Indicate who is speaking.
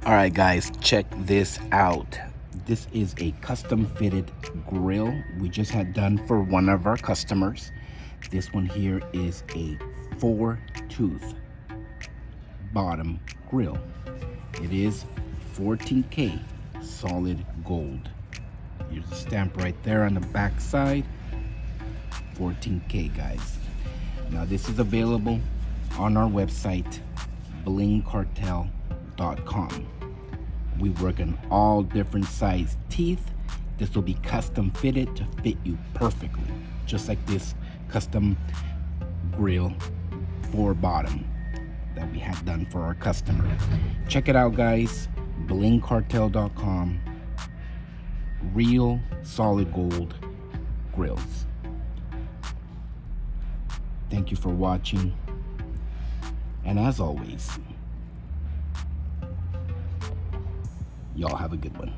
Speaker 1: All right, guys, check this out. This is a custom fitted grill we just had done for one of our customers. This one here is a 4-tooth bottom grill. It is 14K solid gold. Here's the stamp right there on the back side. 14K, guys. Now this is available on our website, blingcartel.com. We work on all different size teeth. This will be custom fitted to fit you perfectly, just like this custom grill 4-bottom that we had done for our customer. Check it out, guys. blingcartel.com. Real solid gold grills. Thank you for watching, and as always, y'all have a good one.